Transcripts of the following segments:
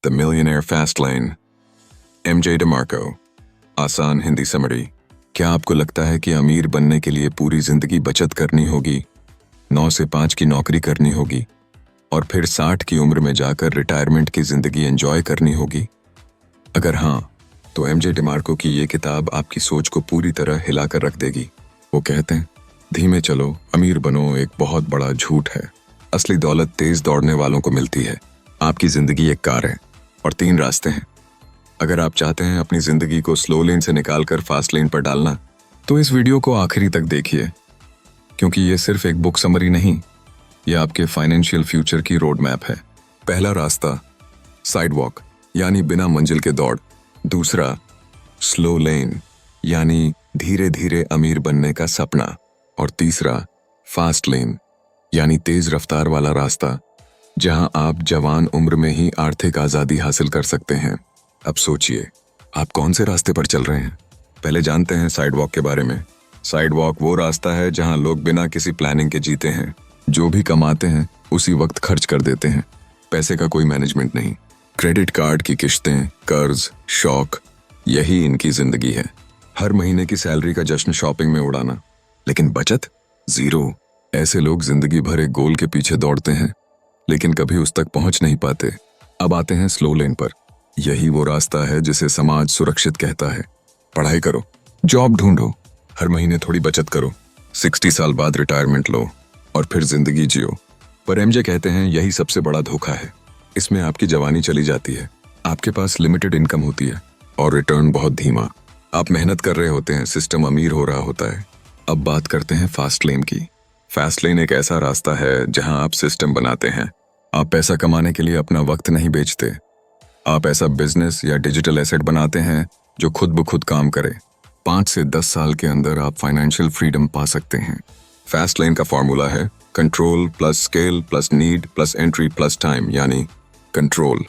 The Millionaire Fast Lane, MJ DeMarco। आसान Hindi summary. क्या आपको लगता है कि अमीर बनने के लिए पूरी जिंदगी बचत करनी होगी, 9 से 5 की नौकरी करनी होगी और फिर 60 की उम्र में जाकर रिटायरमेंट की जिंदगी एंजॉय करनी होगी? अगर हाँ, तो एमजे डिमार्को की ये किताब आपकी सोच को पूरी तरह हिलाकर रख देगी। वो कहते हैं, धीमे चलो, अमीर बनो एक बहुत बड़ा झूठ है। असली दौलत तेज दौड़ने वालों को मिलती है। आपकी जिंदगी एक कार है और 3 रास्ते हैं। अगर आप चाहते हैं अपनी जिंदगी को स्लो लेन से निकालकर फास्ट लेन पर डालना, तो इस वीडियो को आखिरी तक देखिए, क्योंकि ये सिर्फ एक बुक समरी नहीं, यह आपके फाइनेंशियल फ्यूचर की रोड मैप है। पहला रास्ता, साइड वॉक यानी बिना मंजिल के दौड़। दूसरा, स्लो लेन यानी धीरे धीरे अमीर बनने का सपना। और तीसरा, फास्ट लेन यानी तेज रफ्तार वाला रास्ता, जहां आप जवान उम्र में ही आर्थिक आजादी हासिल कर सकते हैं। अब सोचिए, आप कौन से रास्ते पर चल रहे हैं? पहले जानते हैं साइड वॉक के बारे में। साइड वॉक वो रास्ता है जहां लोग बिना किसी प्लानिंग के जीते हैं। जो भी कमाते हैं उसी वक्त खर्च कर देते हैं। पैसे का कोई मैनेजमेंट नहीं। क्रेडिट कार्ड की किश्तें, कर्ज, शौक, यही इनकी जिंदगी है। हर महीने की सैलरी का जश्न शॉपिंग में उड़ाना, लेकिन बचत जीरो। ऐसे लोग जिंदगी भर एक गोल के पीछे दौड़ते हैं, लेकिन कभी उस तक पहुंच नहीं पाते। अब आते हैं स्लो लेन पर। यही वो रास्ता है जिसे समाज सुरक्षित कहता है। पढ़ाई करो, जॉब ढूंढो, हर महीने थोड़ी बचत करो, 60 साल बाद रिटायरमेंट लो और फिर जिंदगी जियो। पर एमजे कहते हैं यही सबसे बड़ा धोखा है। इसमें आपकी जवानी चली जाती है, आपके पास लिमिटेड इनकम होती है और रिटर्न बहुत धीमा। आप मेहनत कर रहे होते हैं, सिस्टम अमीर हो रहा होता है। अब बात करते हैं फास्ट लेन की। फास्ट लेन एक ऐसा रास्ता है जहां आप सिस्टम बनाते हैं। आप पैसा कमाने के लिए अपना वक्त नहीं बेचते। आप ऐसा बिजनेस या डिजिटल एसेट बनाते हैं जो खुद ब खुद काम करे। 5 से 10 साल के अंदर आप फाइनेंशियल फ्रीडम पा सकते हैं। फास्ट लेन का फॉर्मूला है control plus scale plus need plus entry plus time, यानी कंट्रोल,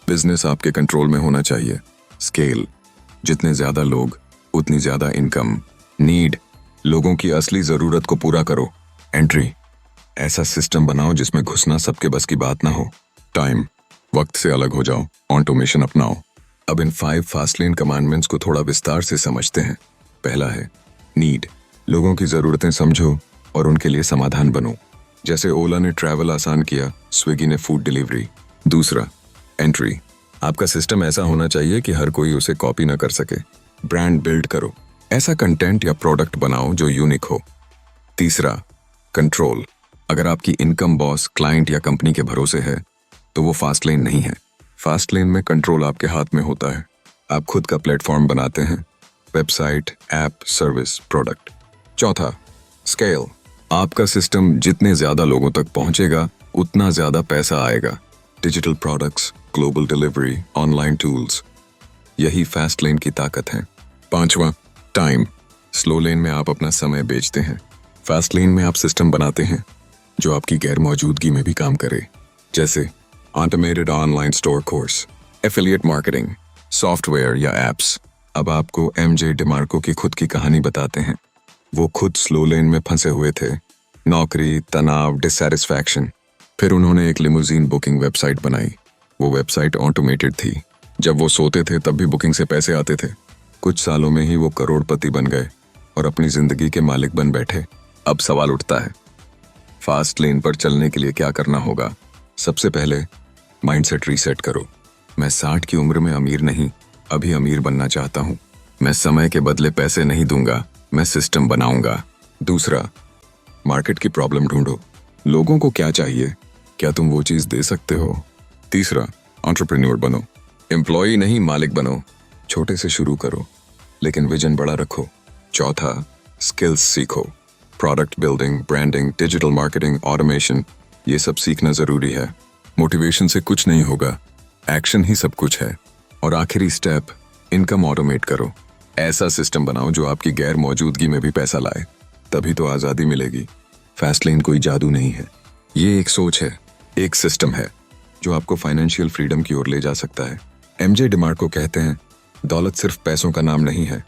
बिजनेस आपके कंट्रोल में होना चाहिए। स्केल, जितने ज्यादा लोग उतनी ज्यादा इनकम। नीड, लोगों की असली जरूरत को पूरा करो। एंट्री, ऐसा सिस्टम बनाओ जिसमें घुसना सबके बस की बात ना हो। टाइम, वक्त से अलग हो जाओ, ऑटोमेशन अपनाओ। अब इन 5 फास्ट लेन कमांडमेंट्स को थोड़ा विस्तार से समझते हैं। पहला है नीड, लोगों की जरूरतें समझो और उनके लिए समाधान बनो। जैसे ओला ने ट्रैवल आसान किया, स्विगी ने फूड डिलीवरी। दूसरा, एंट्री, आपका सिस्टम ऐसा होना चाहिए कि हर कोई उसे कॉपी ना कर सके। ब्रांड बिल्ड करो, ऐसा कंटेंट या प्रोडक्ट बनाओ जो यूनिक हो। तीसरा, कंट्रोल, अगर आपकी इनकम बॉस, क्लाइंट या कंपनी के भरोसे है तो वो फास्ट लेन नहीं है। फास्ट लेन में कंट्रोल आपके हाथ में होता है। आप खुद का प्लेटफॉर्म बनाते हैं, वेबसाइट, ऐप, सर्विस, प्रोडक्ट। चौथा, स्केल, आपका सिस्टम जितने ज्यादा लोगों तक पहुंचेगा उतना ज्यादा पैसा आएगा। Digital products, global delivery, online tools, यही फास्ट लेन की ताकत है। पांचवा, टाइम, स्लो लेन में आप अपना समय बेचते हैं। फास्ट लेन में आप सिस्टम बनाते हैं जो आपकी गैर मौजूदगी में भी काम करे, जैसे automated online store course, affiliate marketing, software या एप्स। अब आपको एमजे डिमार्को की खुद की कहानी बताते हैं। वो खुद स्लो लेन में फंसे हुए थे, नौकरी, तनाव, डिससैटिस्फैक्शन। फिर उन्होंने एक लिमोजीन बुकिंग वेबसाइट बनाई। वो वेबसाइट ऑटोमेटेड थी। जब वो सोते थे तब भी बुकिंग से पैसे आते थे। कुछ सालों में ही वो करोड़पति बन गए और अपनी जिंदगी के मालिक बन बैठे। अब सवाल उठता है, फास्ट लेन पर चलने के लिए क्या करना होगा? सबसे पहले माइंडसेट रीसेट करो। मैं 60 की उम्र में अमीर नहीं, अभी अमीर बनना चाहता हूँ। मैं समय के बदले पैसे नहीं दूंगा, मैं सिस्टम बनाऊंगा। दूसरा, मार्केट की प्रॉब्लम ढूंढो। लोगों को क्या चाहिए, क्या तुम वो चीज दे सकते हो? तीसरा, एंटरप्रेन्योर बनो। एम्प्लॉय नहीं, मालिक बनो। छोटे से शुरू करो, लेकिन विजन बड़ा रखो। चौथा, स्किल्स सीखो। Product building, branding, digital marketing, automation, ये सब सीखना जरूरी है। मोटिवेशन से कुछ नहीं होगा, एक्शन ही सब कुछ है। और आखिरी स्टेप, इनकम ऑटोमेट करो। ऐसा सिस्टम बनाओ जो आपकी गैर मौजूदगी में भी पैसा लाए, तभी तो आजादी मिलेगी। फास्ट लेन कोई जादू नहीं है, ये एक सोच है, एक सिस्टम है जो आपको फाइनेंशियल फ्रीडम की ओर ले जा सकता है। एमजे डिमार्को कहते हैं, दौलत सिर्फ पैसों का नाम नहीं है,